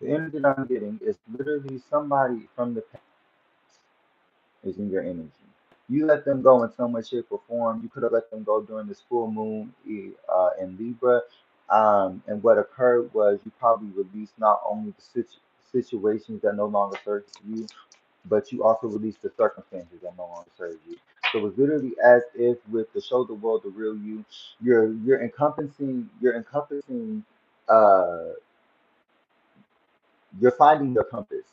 The energy that I'm getting is literally somebody from the past is in your energy. You let them go in some way, shape, or form. You could have let them go during this full moon in Libra. And what occurred was you probably released not only the situations that no longer serve you, but you also release the circumstances that no longer serve you. So it's literally as if with the show the world the real you, you're encompassing uh you're finding your compass.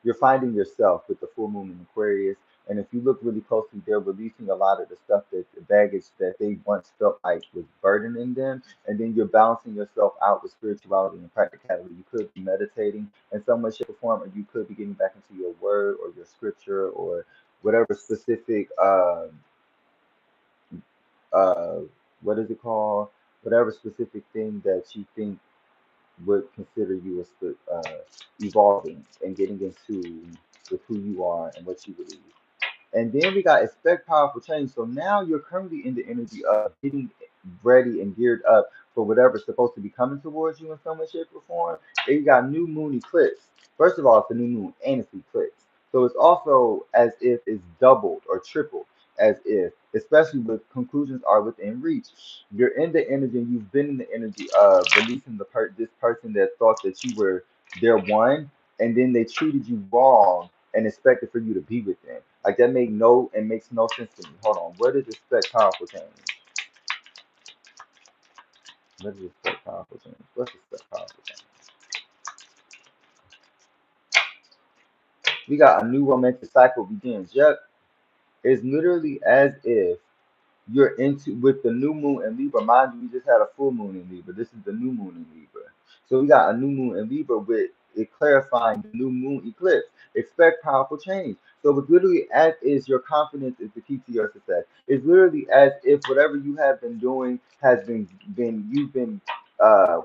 You're finding yourself with the full moon in Aquarius. And if you look really closely, they're releasing a lot of the stuff that the baggage that they once felt like was burdening them. And then you're balancing yourself out with spirituality and practicality. You could be meditating in some way, shape, or form, or you could be getting back into your word or your scripture or whatever specific uh what is it called? Whatever specific thing that you think would consider you as evolving and getting into with who you are and what you believe. And then we got expect powerful change. So now you're currently in the energy of getting ready and geared up for whatever's supposed to be coming towards you in some way, shape, or form. And you got new moon eclipse. First of all, it's a new moon and it's eclipse. So it's also as if it's doubled or tripled, as if, especially with conclusions are within reach. You're in the energy and you've been in the energy of releasing this person that thought that you were their one, and then they treated you wrong and expected for you to be with them. Like that makes no sense to me. Hold on, what is expect powerful change? What is expect powerful change? What's expect powerful change? We got a new romantic cycle begins. Yep, it's literally as if you're into with the new moon in Libra. Mind you, we just had a full moon in Libra. This is the new moon in Libra. So we got a new moon in Libra with it clarifying the new moon eclipse. Expect powerful change. So it's literally as is your confidence is the key to your success. It's literally as if whatever you have been doing has been you've been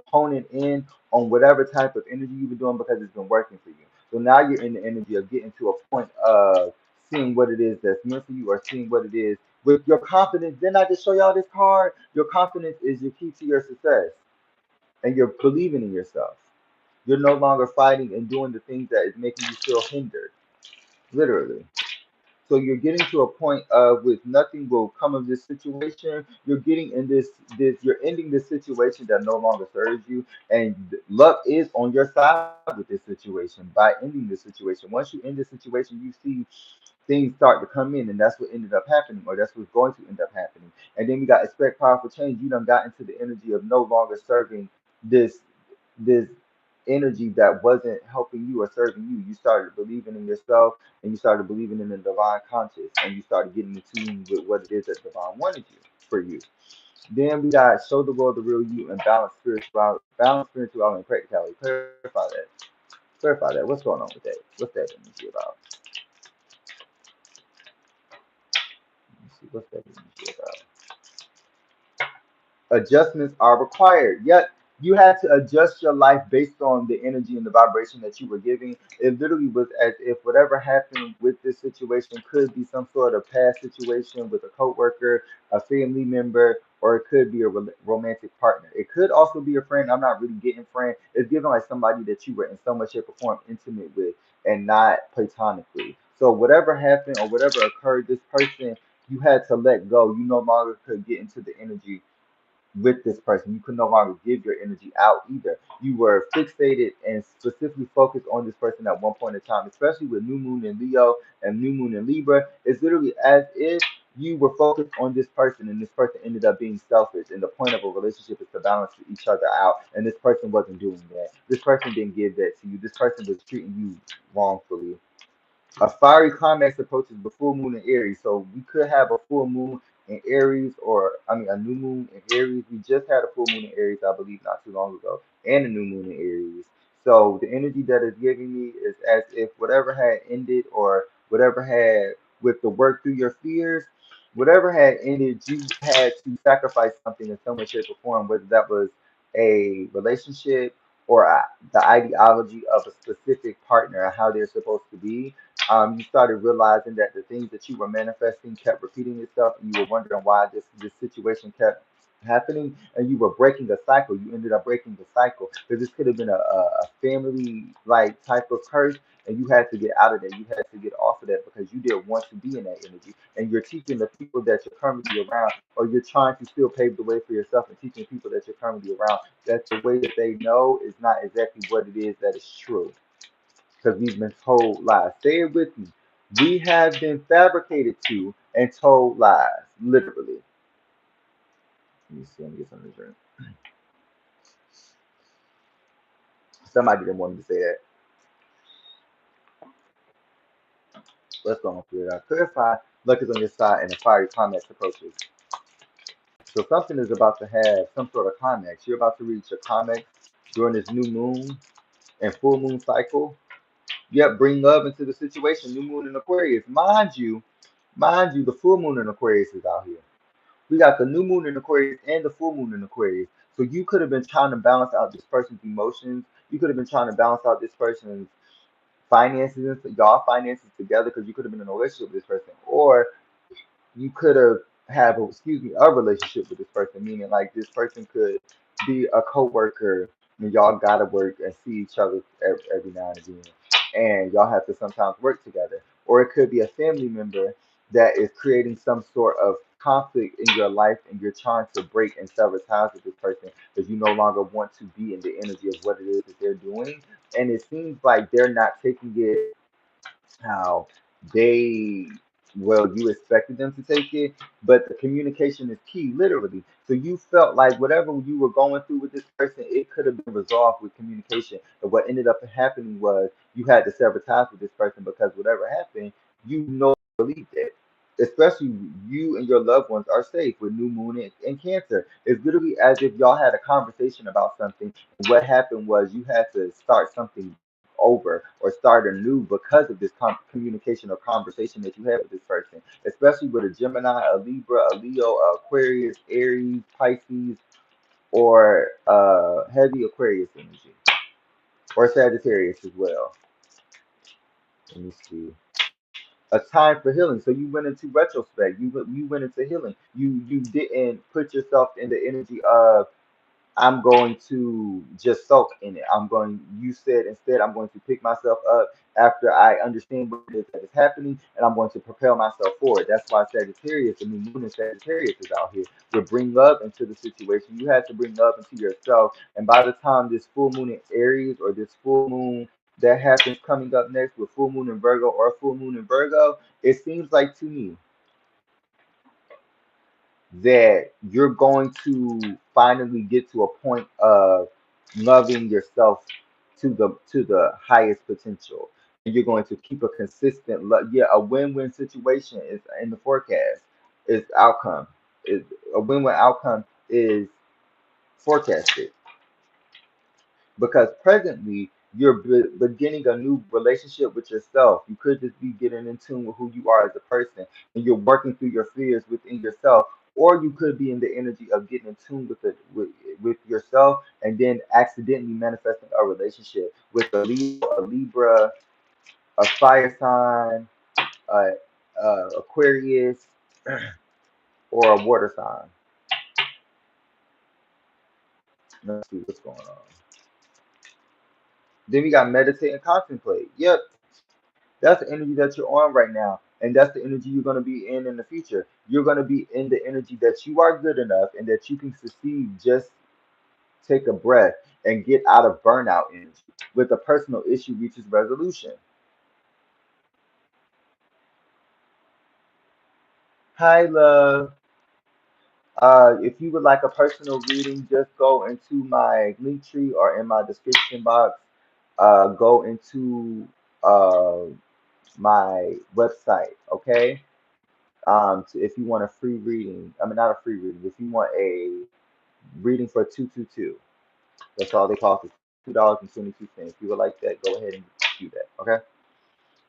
honing in on whatever type of energy you've been doing because it's been working for you. So now you're in the energy of getting to a point of seeing what it is that's meant for you or seeing what it is with your confidence. Didn't I just show y'all this card? Your confidence is your key to your success, and you're believing in yourself. You're no longer fighting and doing the things that is making you feel hindered, literally. So you're getting to a point of with nothing will come of this situation. You're getting in you're ending this situation that no longer serves you, and luck is on your side with this situation by ending this situation. Once you end this situation, you see things start to come in, and that's what ended up happening, or that's what's going to end up happening. And then we got expect powerful change. You done got into the energy of no longer serving this this energy that wasn't helping you or serving you. You started believing in yourself, and you started believing in the divine conscious, and you started getting in tune with what it is that divine wanted you for you. Then we got show the world the real you and balance spirituality and practicality. Clarify that. Clarify that. What's going on with that? What's that energy about? Let me see. What's that energy about? Adjustments are required. Yet you had to adjust your life based on the energy and the vibration that you were giving. It literally was as if whatever happened with this situation could be some sort of past situation with a coworker, a family member, or it could be a romantic partner. It could also be a friend. I'm not really getting friend. It's given like somebody that you were in some way, shape, or form intimate with and not platonically. So whatever happened or whatever occurred, this person you had to let go. You no longer could get into the energy with this person. You could no longer give your energy out either. You were fixated and specifically focused on this person at one point in time, especially with new moon in Leo and new moon in Libra. It's literally as if you were focused on this person and this person ended up being selfish. And the point of a relationship is to balance each other out. And this person wasn't doing that. This person didn't give that to you. This person was treating you wrongfully. A fiery climax approaches the full moon in Aries. So we could have a full moon in Aries, or I mean, a new moon in Aries. We just had a full moon in Aries, I believe, not too long ago, and a new moon in Aries. So the energy that is giving me is as if whatever had ended, or whatever had with the work through your fears, whatever had ended, you had to sacrifice something in some way, shape, or form, whether that was a relationship or the ideology of a specific partner and how they're supposed to be. You started realizing that the things that you were manifesting kept repeating itself, and you were wondering why this situation kept happening, and you were breaking a cycle. You ended up breaking the cycle because this could have been a family like type of curse, and you had to get out of that. You had to get off of that because you didn't want to be in that energy. And you're teaching the people that you're currently around, or you're trying to still pave the way for yourself and teaching people that you're currently around that the way that they know is not exactly what it is that is true. Because we've been told lies. Say it with me. We have been fabricated to and told lies, literally. Let me see. Let me get something to drink. Somebody didn't want me to say that. Let's go on through it out. Clarify. Luck is on your side and the fiery climax approaches. So something is about to have some sort of climax. You're about to reach a climax during this new moon and full moon cycle. Yep, bring love into the situation. New moon in Aquarius. Mind you, the full moon in Aquarius is out here. We got the new moon in Aquarius and the full moon in Aquarius. So you could have been trying to balance out this person's emotions. You could have been trying to balance out this person's finances and y'all finances together because you could have been in a relationship with this person, or you could have a relationship with this person, meaning like this person could be a coworker and y'all gotta work and see each other every now and again, and y'all have to sometimes work together. Or it could be a family member that is creating some sort of conflict in your life, and you're trying to break and sever ties with this person because you no longer want to be in the energy of what it is that they're doing, and it seems like they're not taking it how they you expected them to take it, but the communication is key, literally. So you felt like whatever you were going through with this person, it could have been resolved with communication. And what ended up happening was you had to sever ties with this person because whatever happened, you know believed it. Especially you and your loved ones are safe with new moon and cancer. It's literally as if y'all had a conversation about something. And what happened was you had to start something over or start anew because of this communication or conversation that you have with this person, especially with a Gemini, a Libra, a Leo, a Aquarius, Aries, Pisces, or heavy Aquarius energy, or Sagittarius as well. Let me see. A time for healing. So you went into retrospect. You went into healing. You didn't put yourself in the energy of I'm going to just soak in it. You said instead, I'm going to pick myself up after I understand what it is that is happening, and I'm going to propel myself forward. That's why Sagittarius, the new moon in Sagittarius is out here to bring love into the situation. You had to bring love into yourself. And by the time this full moon in Aries or this full moon that happens coming up next with full moon in Virgo or full moon in Virgo, it seems like to me that you're going to finally get to a point of loving yourself to the highest potential, and you're going to keep a consistent love. Yeah, a win-win situation is in the forecast. Is outcome is a win-win outcome is forecasted because presently you're beginning a new relationship with yourself. You could just be getting in tune with who you are as a person, and you're working through your fears within yourself. Or you could be in the energy of getting in tune with yourself, and then accidentally manifesting a relationship with a Leo, a Libra, a fire sign, a, Aquarius, or a water sign. Let's see what's going on. Then we got meditate and contemplate. Yep, that's the energy that you're on right now. And that's the energy you're going to be in the future. You're going to be in the energy that you are good enough and that you can succeed. Just take a breath and get out of burnout energy with a personal issue reaches resolution. Hi, love. If you would like a personal reading, just go into my link tree or in my description box. Go into my website, okay? If you want a free reading, I mean not a free reading, if you want a reading for 222, that's all they cost is $2.22. If you would like that, go ahead and do that. Okay.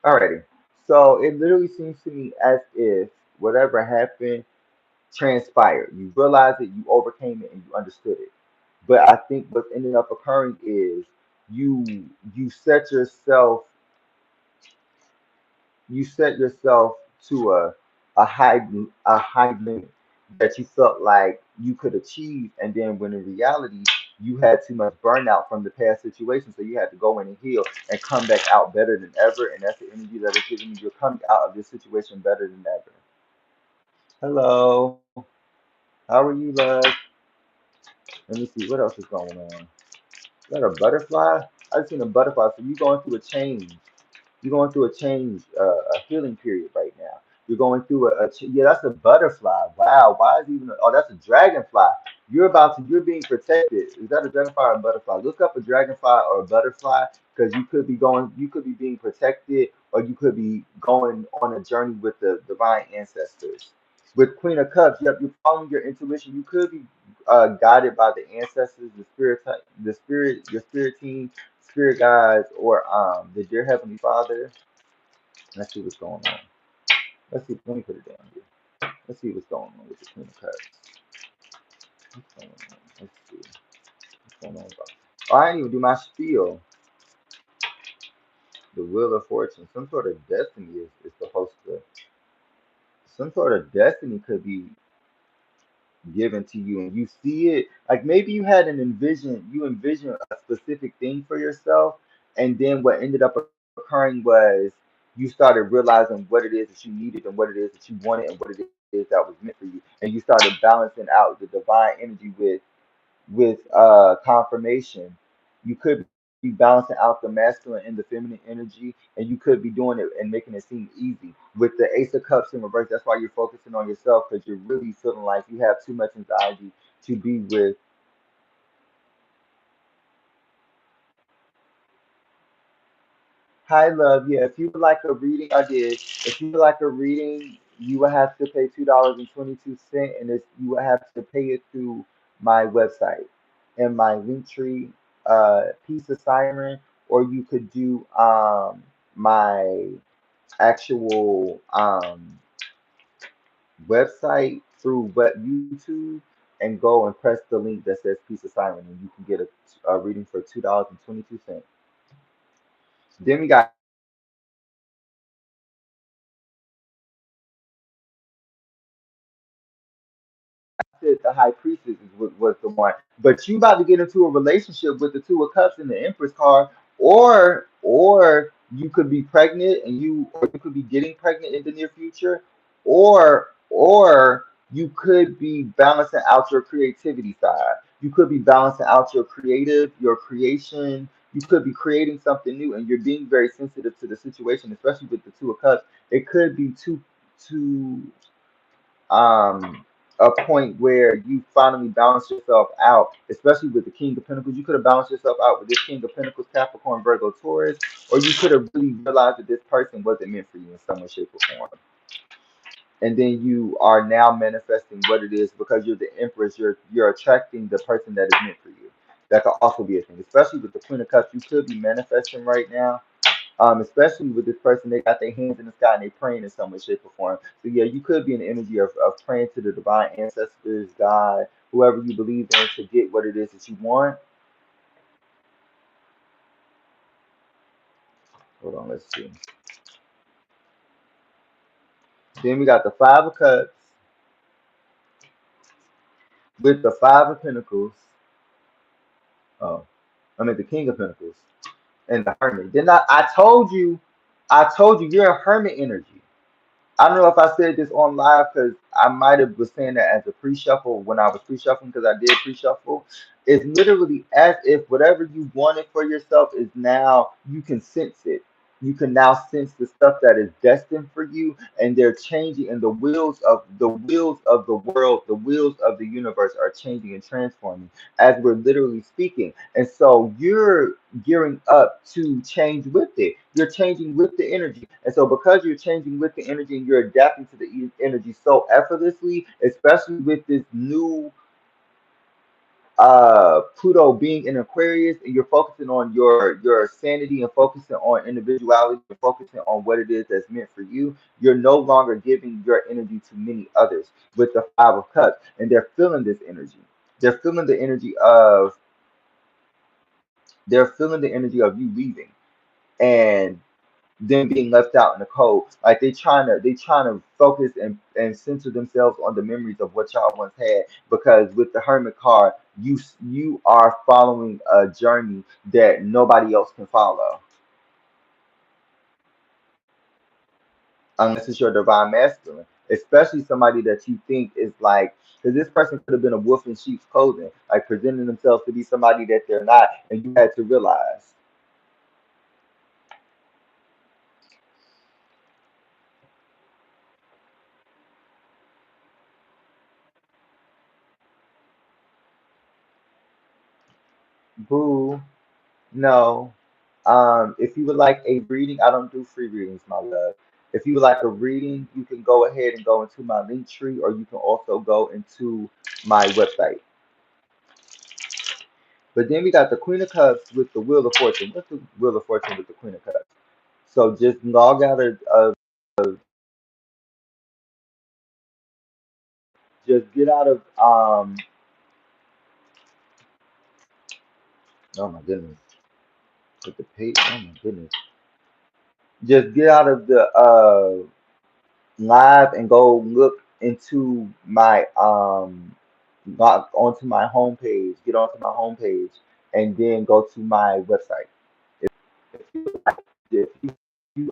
Alrighty. So it literally seems to me as if whatever happened transpired. You realized it, you overcame it, and you understood it. But I think what ended up occurring is you set yourself you set yourself to a high limit. that you felt like you could achieve, and then when in reality you had too much burnout from the past situation, so you had to go in and heal and come back out better than ever, and that's the energy that is giving you. You're coming out of this situation better than ever. Hello, how are you, love? Let me see what else is going on. Is that a butterfly? I've seen a butterfly. So you going through a change. You're going through a change, a healing period right now. You're going through yeah, that's a butterfly. Wow, why is even oh, that's a dragonfly. You're being protected. Is that a dragonfly or a butterfly? Look up a dragonfly or a butterfly because you could be being protected, or you could be going on a journey with the divine ancestors. With Queen of Cups, yep, you're following your intuition. You could be guided by the ancestors, your spirit team, spirit guides, or the dear Heavenly Father. Let's see what's going on. Let's see. Let me put it down here. Let's see what's going on with the Queen of Cups. What's going on? Let's see. What's going on about? Oh, I didn't even do my spiel. The Wheel of Fortune. Some sort of destiny is supposed to. Some sort of destiny could be given to you, and you see it. Like maybe you had you envision a specific thing for yourself, and then what ended up occurring was you started realizing what it is that you needed and what it is that you wanted and what it is that was meant for you, and you started balancing out the divine energy with confirmation. You could be balancing out the masculine and the feminine energy, and you could be doing it and making it seem easy. With the Ace of Cups in reverse, that's why you're focusing on yourself, because you're really feeling like you have too much anxiety to be with. Hi, love. Yeah, if you would like a reading, I did. If you would like a reading, you would have to pay $2.22, and you would have to pay it through my website and my link tree, Piece of Siren, or you could do my actual website through YouTube and go and press the link that says Piece of Siren, and you can get a reading for $2.22. Then we got said the high priestess was the one. But you about to get into a relationship with the two of cups and the empress card, or you could be pregnant or you could be getting pregnant in the near future, or you could be balancing out your creativity side. You could be balancing out your creation. You could be creating something new, and you're being very sensitive to the situation, especially with the two of cups. It could be two um a point where you finally balance yourself out, especially with the King of Pentacles. You could have balanced yourself out with this King of Pentacles, Capricorn, Virgo, Taurus, or you could have really realized that this person wasn't meant for you in some way, shape, or form. And then you are now manifesting what it is because you're the Empress. You're attracting the person that is meant for you. That could also be a thing, especially with the Queen of Cups. You could be manifesting right now, especially with this person, they got their hands in the sky and they praying in some way, shape, or form. So yeah, you could be in the energy of praying to the divine ancestors, God, whoever you believe in, to get what it is that you want. Hold on, let's see. Then we got the Five of Cups with the Five of Pentacles. Oh, I mean the King of Pentacles and the Hermit. Then I told you you're a Hermit energy. I don't know if I said this on live because I might have was saying that as a pre-shuffle when I was pre-shuffling because I did pre-shuffle. It's literally as if whatever you wanted for yourself is now you can sense it. You can now sense the stuff that is destined for you, and they're changing, and the wheels of the world, the wheels of the universe are changing and transforming as we're literally speaking. And so you're gearing up to change with it. You're changing with the energy. And so because you're changing with the energy and you're adapting to the energy so effortlessly, especially with this new Pluto being in Aquarius, and you're focusing on your sanity and focusing on individuality and focusing on what it is that's meant for you, you're no longer giving your energy to many others with the Five of Cups, and they're feeling this energy. They're feeling the energy of they're feeling the energy of you leaving. And them being left out in the cold. Like they trying to focus and center themselves on the memories of what y'all once had. Because with the Hermit card, you are following a journey that nobody else can follow unless it's your divine masculine, especially somebody that you think is like, because this person could have been a wolf in sheep's clothing, like presenting themselves to be somebody that they're not, and you had to realize, boo, no. If you would like a reading, I don't do free readings, my love. If you would like a reading, you can go ahead and go into my link tree, or you can also go into my website. But then we got the Queen of Cups with the Wheel of Fortune. What's the Wheel of Fortune with the Queen of Cups? So just log out of just get out of oh my goodness, with the page, oh my goodness. Just get out of the live and go look into my log onto my homepage, get onto my homepage, and then go to my website. If if you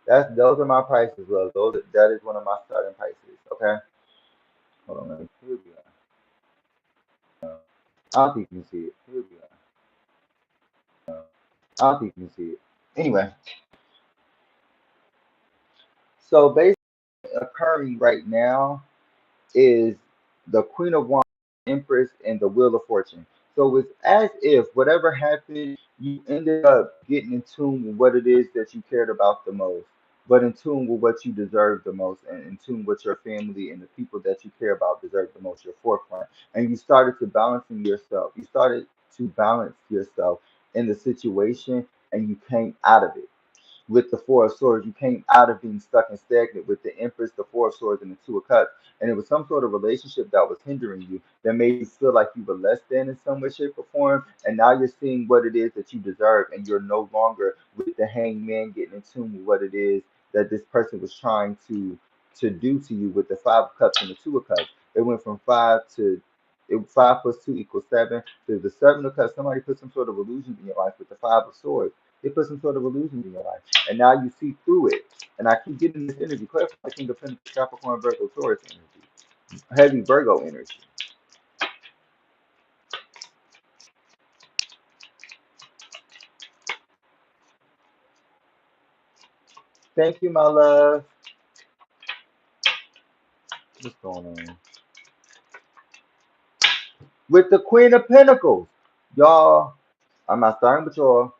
that's those are my prices, love. That is one of my starting prices. Okay, hold on, let me here we go. I don't think you can see it. Here we go. I don't think you can see it. Anyway, so basically occurring right now is the Queen of Wands, Empress, and the Wheel of Fortune. So it's as if whatever happened, you ended up getting in tune with what it is that you cared about the most, but in tune with what you deserve the most, and in tune with your family and the people that you care about deserve the most, your forefront. And you started to balancing yourself. You started to balance yourself in the situation, and you came out of it with the Four of Swords. You came out of being stuck and stagnant with the Empress, the Four of Swords, and the Two of Cups. And it was some sort of relationship that was hindering you, that made you feel like you were less than in some way, shape, or form. And now you're seeing what it is that you deserve, and you're no longer with the hangman getting in tune with what it is that this person was trying to do to you with the Five of Cups and the Two of Cups. It went from five plus two equals seven. To the Seven of Cups, somebody put some sort of illusion in your life with the Five of Swords. They put some sort of illusion in your life, and now you see through it. And I keep getting this energy. Clarify King of Pentacles, Capricorn, Virgo, Taurus energy, heavy Virgo energy. Thank you, my love. What's going on with the Queen of Pentacles, y'all? I'm not starting with y'all.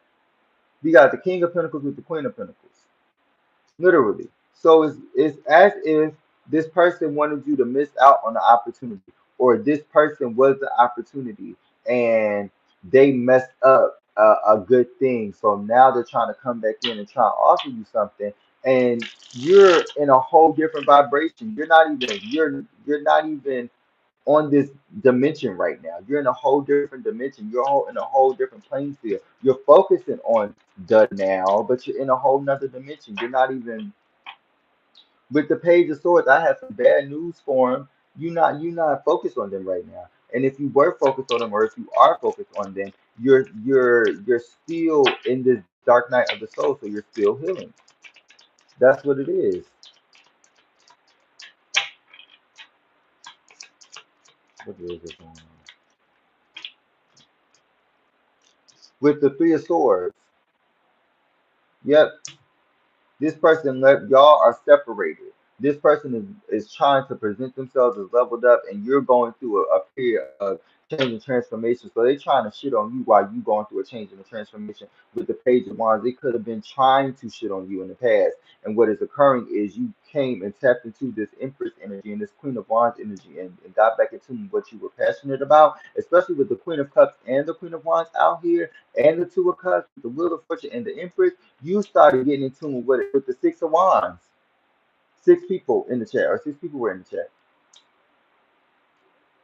We got the King of Pentacles with the Queen of Pentacles. Literally. So it's as if this person wanted you to miss out on the opportunity, or this person was the opportunity and they messed up a good thing. So now they're trying to come back in and try to offer you something, and you're in a whole different vibration. You're not even on this dimension right now. You're in a whole different dimension. In a whole different playing field. You're focusing on the now, but you're in a whole nother dimension. You're not even with the Page of Swords. I have some bad news for him. You're not focused on them right now. And if you were focused on them, or if you are focused on them, you're still in this dark night of the soul, so you're still healing. That's what it is. What is it going on? With the Three of Swords. Yep, this person left, y'all are separated. This person is trying to present themselves as leveled up, and you're going through a period of change and transformation. So they're trying to shit on you while you going through a change and a transformation with the Page of Wands. They could have been trying to shit on you in the past. And what is occurring is you came and tapped into this Empress energy and this Queen of Wands energy, and got back into what you were passionate about, especially with the Queen of Cups and the Queen of Wands out here, and the Two of Cups, the Wheel of Fortune, and the Empress. You started getting in tune with the Six of Wands. Six people in the chat, or six people were in the chat.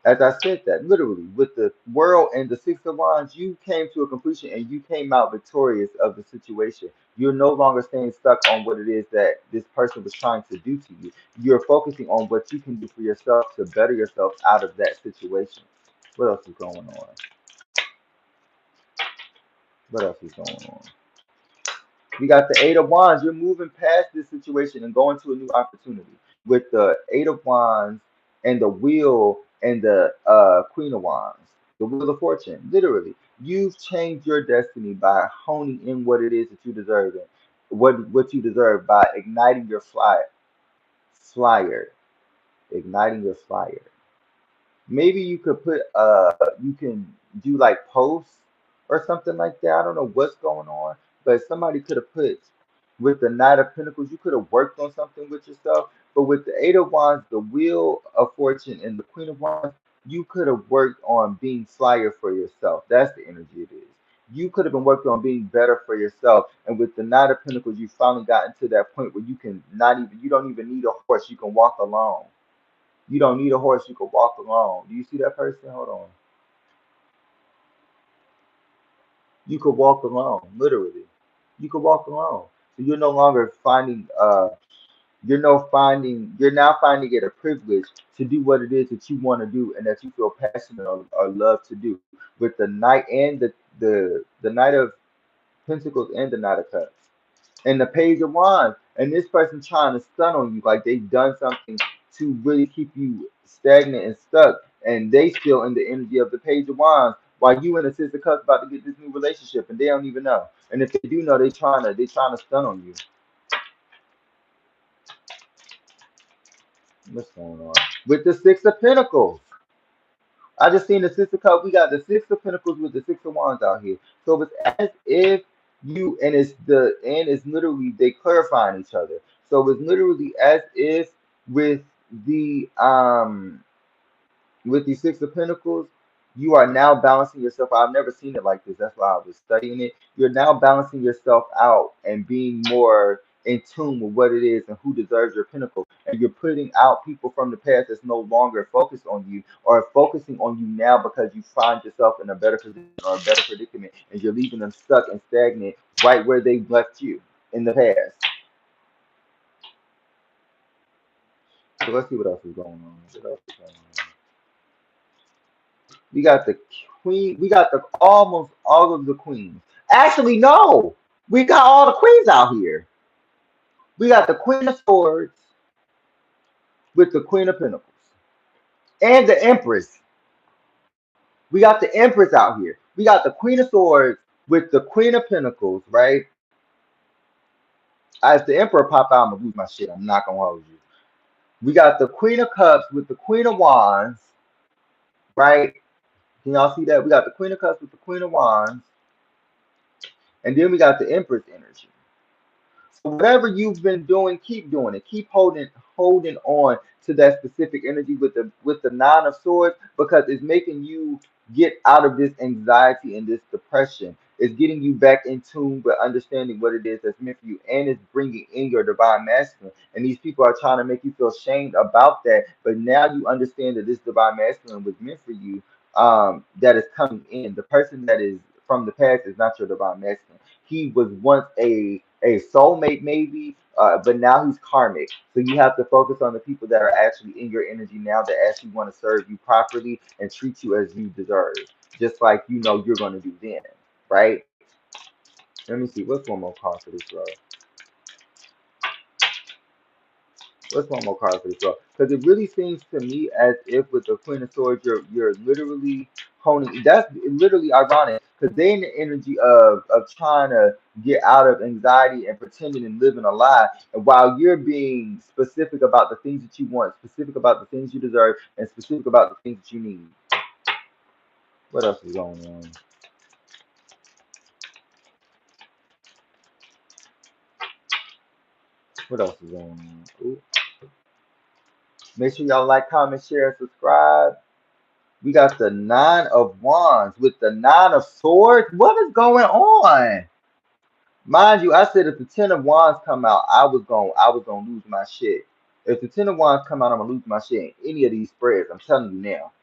As I said that, literally, with the world and the Six of Wands, you came to a completion and you came out victorious of the situation. You're no longer staying stuck on what it is that this person was trying to do to you. You're focusing on what you can do for yourself to better yourself out of that situation. What else is going on? What else is going on? We got the Eight of Wands. You're moving past this situation and going to a new opportunity with the Eight of Wands and the Wheel and the Queen of Wands, the Wheel of Fortune. Literally, you've changed your destiny by honing in what it is that you deserve, and what you deserve by igniting your flyer, igniting your flyer. Maybe you could put you can do like posts or something like that. I don't know what's going on, but somebody could have put with the Knight of Pentacles, you could have worked on something with yourself. But with the Eight of Wands, the Wheel of Fortune, and the Queen of Wands, you could have worked on being flyer for yourself. That's the energy it is. You could have been working on being better for yourself. And with the Knight of Pentacles, you finally gotten to that point where you can not even you don't even need a horse, you can walk alone. You don't need a horse, you can walk alone. Do you see that person? Hold on. You could walk alone, literally. You could walk alone. So you're no longer finding you're now finding it a privilege to do what it is that you want to do and that you feel passionate or love to do. With the Knight and the Knight of Pentacles and the Knight of Cups. And the Page of Wands, and this person trying to stun on you like they've done something to really keep you stagnant and stuck, and they still in the energy of the Page of Wands, while you and the Six of Cups about to get this new relationship, and they don't even know. And if they do know, they trying to stun on you. What's going on with the Six of Pentacles? I just seen the Six of Cups. We got the Six of Pentacles with the Six of Wands out here. So it's as if you and it's literally they clarifying each other. So it's literally as if with the with the Six of Pentacles, you are now balancing yourself out. I've never seen it like this. That's why I was studying it. You're now balancing yourself out and being more in tune with what it is and who deserves your pinnacle. And you're putting out people from the past that's no longer focused on you or focusing on you now because you find yourself in a better position or a better predicament, and you're leaving them stuck and stagnant right where they left you in the past. So let's see what else is going on. What else is going on? We got the queen. We got the almost all of the queens. Actually, no. We got all the queens out here. We got the Queen of Swords with the Queen of Pentacles and the Empress. We got the Empress out here. We got the Queen of Swords with the Queen of Pentacles, right? As the Emperor pop out, I'm gonna lose my shit. I'm not gonna hold you. We got the Queen of Cups with the Queen of Wands, right? Can y'all see that? We got the Queen of Cups with the Queen of Wands, and then we got the Empress energy. So whatever you've been doing, keep doing it. Keep holding on to that specific energy with the Nine of Swords, because it's making you get out of this anxiety and this depression. It's getting you back in tune with understanding what it is that's meant for you, and it's bringing in your divine masculine. And these people are trying to make you feel shamed about that, but now you understand that this divine masculine was meant for you. That is coming in. The person that is from the past is not your divine masculine. He was once a soulmate maybe, but now he's karmic. So you have to focus on the people that are actually in your energy now that actually want to serve you properly and treat you as you deserve, just like you know you're going to do then, right? Let me see. What's one more card for this, bro? What's one more card for this, bro? Because it really seems to me as if with the Queen of Swords, you're literally honing. That's literally ironic because they're in the energy of trying to get out of anxiety and pretending and living a lie, and while you're being specific about the things that you want, specific about the things you deserve, and specific about the things that you need. What else is going on? What else is going on? Ooh. Make sure y'all like, comment, share, and subscribe. We got the Nine of Wands with the Nine of Swords. What is going on? Mind you, I said if the Ten of Wands come out, I was gonna lose my shit. If the Ten of Wands come out, I'm gonna lose my shit in any of these spreads. I'm telling you now.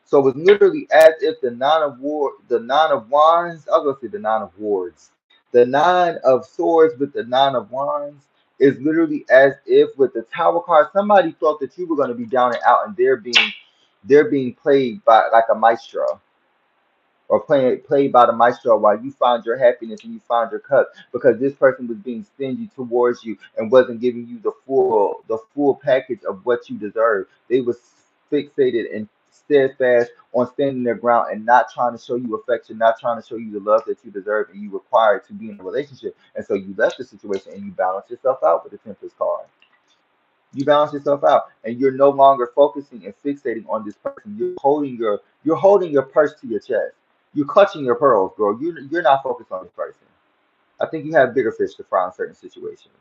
So it's literally as if the Nine of Wands, I was gonna say the Nine of Wards, the Nine of Swords with the Nine of Wands is literally as if with the Tower card, somebody thought that you were gonna be down and out, and they're being played by like a maestro or played by the maestro while you find your happiness and you find your cup because this person was being stingy towards you and wasn't giving you the full package of what you deserve. They was fixated and steadfast on standing their ground and not trying to show you affection, not trying to show you the love that you deserve and you require to be in a relationship. And so you left the situation and you balance yourself out with the Temperance card. You balance yourself out and you're no longer focusing and fixating on this person. You're holding your purse to your chest. You're clutching your pearls, bro. You're not focused on this person. I think you have bigger fish to fry in certain situations.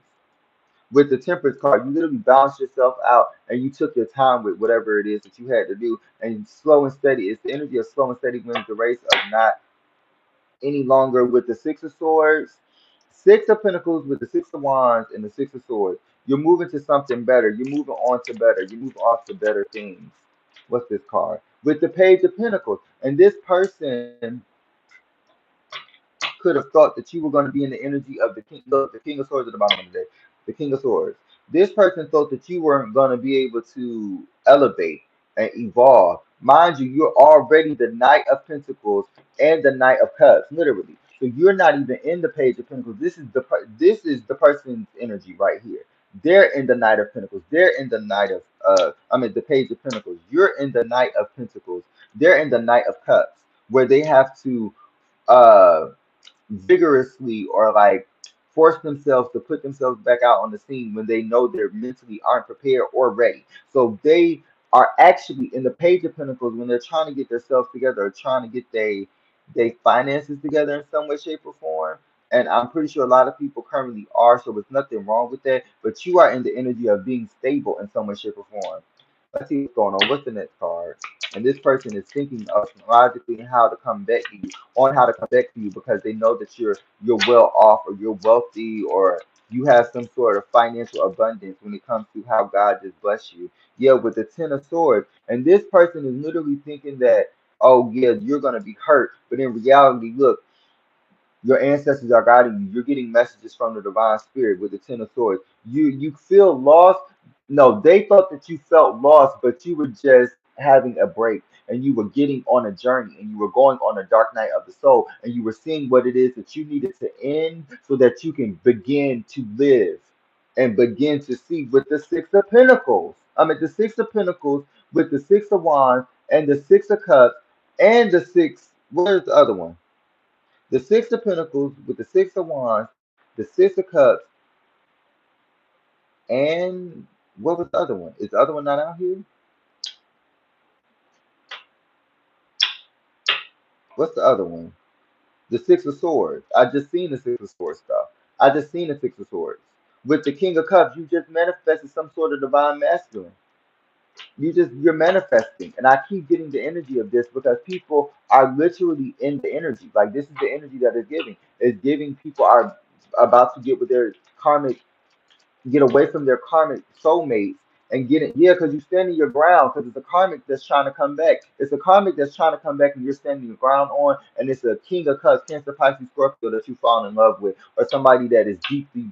With the Temperance card, you literally balanced yourself out and you took your time with whatever it is that you had to do. And slow and steady, it's the energy of slow and steady wins the race of not any longer with the Six of Swords, Six of Pentacles with the Six of Wands and the Six of Swords. You're moving to something better. You're moving on to better. You move on to better things. What's this card? With the Page of Pentacles. And this person could have thought that you were going to be in the energy of the king. Look, the King of Swords at the bottom of the day. The King of Swords. This person thought that you weren't going to be able to elevate and evolve. Mind you, you're already the Knight of Pentacles and the Knight of Cups, literally. So you're not even in the Page of Pentacles. This is the person's energy right here. They're in the Knight of Pentacles. They're in the Knight of the Page of Pentacles. You're in the Knight of Pentacles. They're in the Knight of Cups, where they have to uh vigorously or like force themselves to put themselves back out on the scene when they know they're mentally aren't prepared or ready. So they are actually in the Page of Pentacles when they're trying to get themselves together or trying to get they finances together in some way, shape, or form. And I'm pretty sure a lot of people currently are, so there's nothing wrong with that. But you are in the energy of being stable in some way, shape, or form. Let's see what's going on. What's the next card? And this person is thinking of logically how to come back to you, on how to come back to you because they know that you're well off or you're wealthy or you have some sort of financial abundance when it comes to how God just bless you. Yeah, with the Ten of Swords. And this person is literally thinking that, oh yeah, you're gonna be hurt. But in reality, look, your ancestors are guiding you. You're getting messages from the divine spirit with the Ten of Swords. You feel lost. No, they thought that you felt lost, but you were just having a break and you were getting on a journey and you were going on a dark night of the soul and you were seeing what it is that you needed to end so that you can begin to live and begin to see with the Six of Pentacles. The Six of Pentacles with the Six of Wands and the Six of Cups and the six. Where's the other one? The Six of Pentacles with the Six of Wands, the Six of Cups, and what was the other one? Is the other one not out here? What's the other one? The Six of Swords. I just seen the Six of Swords stuff. I just seen the Six of Swords. With the King of Cups, you just manifested some sort of divine masculine. You're manifesting. And I keep getting the energy of this because people are literally in the energy. Like this is the energy that is giving. It's giving people are about to get with their karmic get away from their karmic soulmates and get it. Yeah, because you're standing your ground. Because it's a karmic that's trying to come back. It's a karmic that's trying to come back, and you're standing your ground on. And it's a King of Cups, Cancer, Pisces, Scorpio that you fall in love with, or somebody that is deeply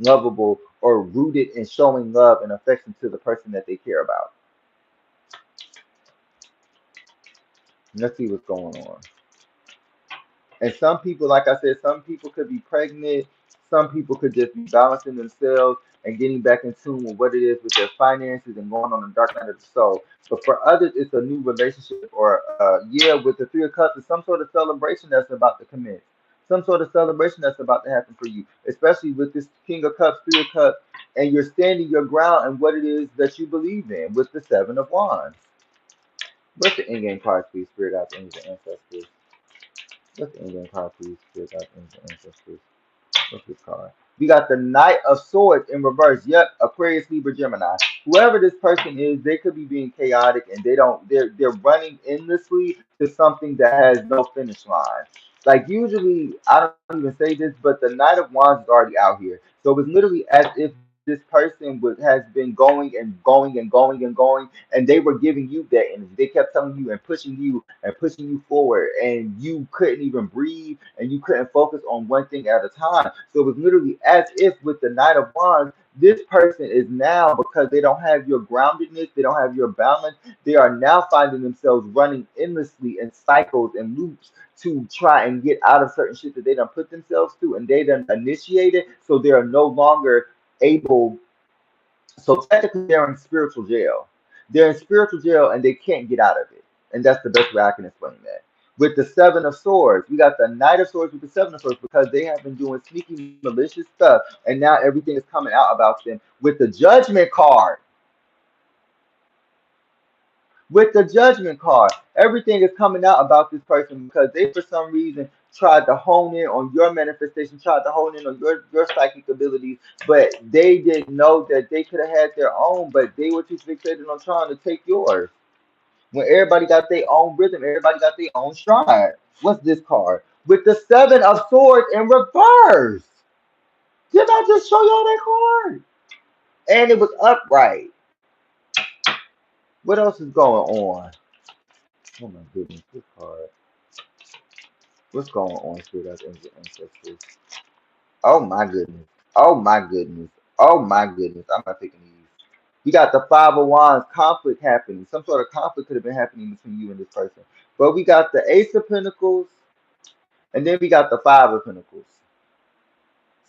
lovable or rooted in showing love and affection to the person that they care about. Let's see what's going on. And some people, like I said, some people could be pregnant. Some people could just be balancing themselves and getting back in tune with what it is with their finances and going on the dark night of the soul. But for others, it's a new relationship or yeah, with the Three of Cups, it's some sort of celebration that's about to commence. Some sort of celebration that's about to happen for you, especially with this King of Cups, Three of Cups, and you're standing your ground and what it is that you believe in with the Seven of Wands. What's the in-game card, please, Spirit Guides, Angels, and Ancestors? What's the in-game card, please, Spirit Guides, Angels, and Ancestors? What's this card? We got the Knight of Swords in reverse. Yep, Aquarius, Libra, Gemini. Whoever this person is, they could be being chaotic and they're running endlessly to something that has no finish line. Like usually, I don't even say this, but the Knight of Wands is already out here. So it's literally as if this person has been going and going and going and going, and they were giving you that energy. They kept telling you and pushing you forward, and you couldn't even breathe and you couldn't focus on one thing at a time. So it was literally as if with the Knight of Wands, this person is now, because they don't have your groundedness, they don't have your balance, they are now finding themselves running endlessly in cycles and loops to try and get out of certain shit that they done put themselves through and they done initiated, so they are no longer able. So technically, they're in spiritual jail. They're in spiritual jail and they can't get out of it. And that's the best way I can explain that. With the Seven of Swords, we got the Knight of Swords with the Seven of Swords because they have been doing sneaky, malicious stuff, and now everything is coming out about them. With the Judgment card, everything is coming out about this person because they, for some reason, tried to hone in on your manifestation, tried to hone in on your psychic abilities, but they didn't know that they could have had their own, but they were too fixated on trying to take yours. When everybody got their own rhythm, everybody got their own stride. What's this card? With the Seven of Swords in reverse. Did I just show y'all that card? And it was upright. What else is going on? Oh my goodness, this card. What's going on, Spirit and Ancestors? Oh my goodness. Oh my goodness. Oh my goodness. I'm not picking these. We got the Five of Wands conflict happening. Some sort of conflict could have been happening between you and this person. But we got the Ace of Pentacles, and then we got the Five of Pentacles.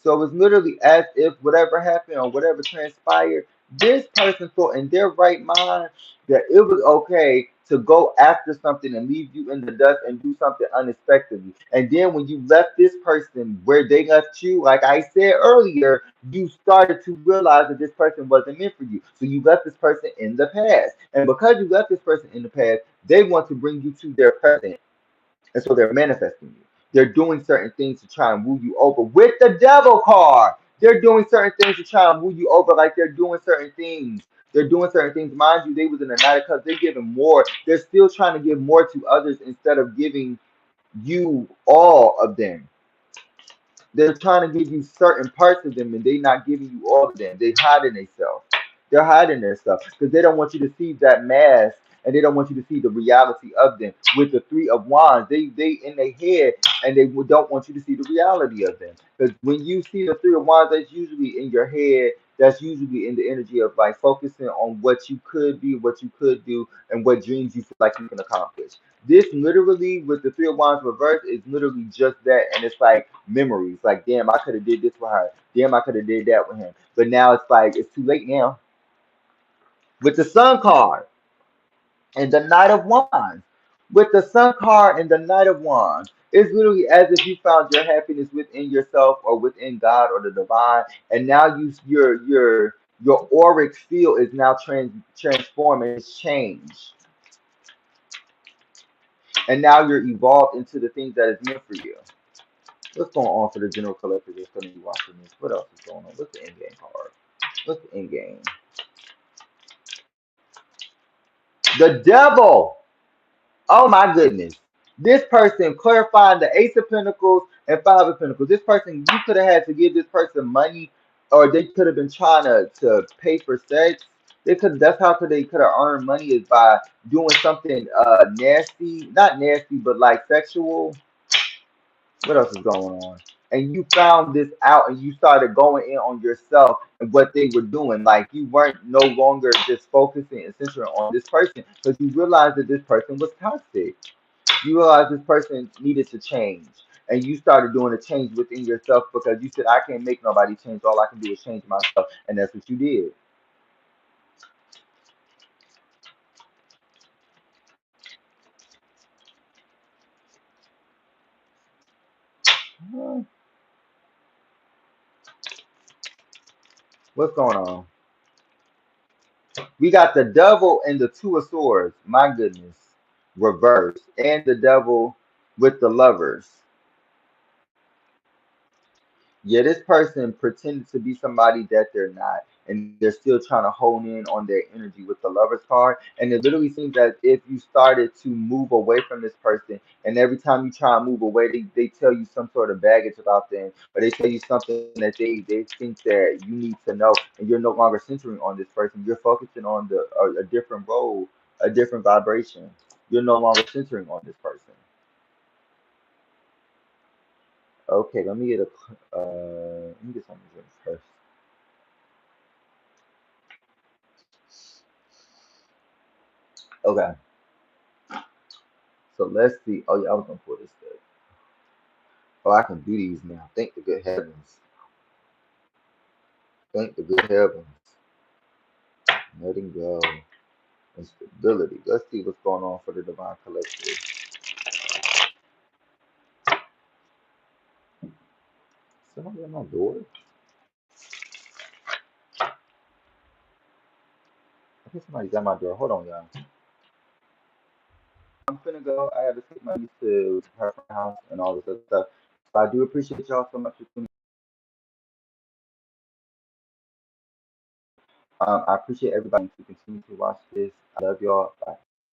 So it's literally as if whatever happened or whatever transpired, this person thought in their right mind that it was okay to go after something and leave you in the dust and do something unexpectedly. And then when you left this person where they left you, like I said earlier, you started to realize that this person wasn't meant for you. So you left this person in the past. And because you left this person in the past, they want to bring you to their present. And so they're manifesting you. They're doing certain things to try and woo you over with the devil card. They're doing certain things to try and woo you over, like they're doing certain things. They're doing certain things. Mind you, they was in the night because they're giving more. They're still trying to give more to others instead of giving you all of them. They're trying to give you certain parts of them and they're not giving you all of them. They hiding themselves. They're hiding their stuff because they don't want you to see that mask and they don't want you to see the reality of them. With the Three of Wands, they in their head and they don't want you to see the reality of them. Because when you see the Three of Wands, that's usually in your head. That's usually in the energy of like focusing on what you could be, what you could do, and what dreams you feel like you can accomplish. This literally with the Three of Wands reverse is literally just that, and it's like memories. Like, damn, I could have did this with her. Damn, I could have did that with him. But now it's like it's too late now. With the Sun card and the Knight of Wands, with the Sun card and the Knight of Wands, it's literally as if you found your happiness within yourself or within God or the divine, and now your auric field is now transformed and it's changed. And now you're evolved into the things that is meant for you. What's going on for the general collector that's going to be watching this? What else is going on? What's the end game card? What's the end game? The devil. Oh my goodness. This person clarifying the Ace of Pentacles and Five of Pentacles. This person, you could have had to give this person money, or they could have been trying to pay for sex. It could that's how could they could have earned money is by doing something nasty, not nasty, but like sexual. What else is going on? And you found this out and you started going in on yourself and what they were doing. Like you weren't no longer just focusing and centering on this person because you realized that this person was toxic. You realized this person needed to change. And you started doing a change within yourself because you said, I can't make nobody change. All I can do is change myself. And that's what you did. Huh. What's going on? We got the devil and the two of swords. My goodness. Reverse. And the devil with the lovers. Yeah, this person pretended to be somebody that they're not, and they're still trying to hone in on their energy with the Lovers card. And it literally seems as if you started to move away from this person, and every time you try and move away, they tell you some sort of baggage about them, or they tell you something that they think that you need to know, and you're no longer centering on this person. You're focusing on a different role, a different vibration. You're no longer centering on this person. Okay, let me get something first. Okay. So let's see. Oh yeah, I was gonna pull this stuff. Oh, I can do these now. Thank the good heavens. Thank the good heavens. Letting go and stability. Let's see what's going on for the divine collective. Somebody at my door? I think somebody's at my door. Hold on, y'all. I'm finna go. I had to take my niece to her house and all this other stuff. So I do appreciate y'all so much for tuning. I appreciate everybody to continue to watch this. I love y'all. Bye.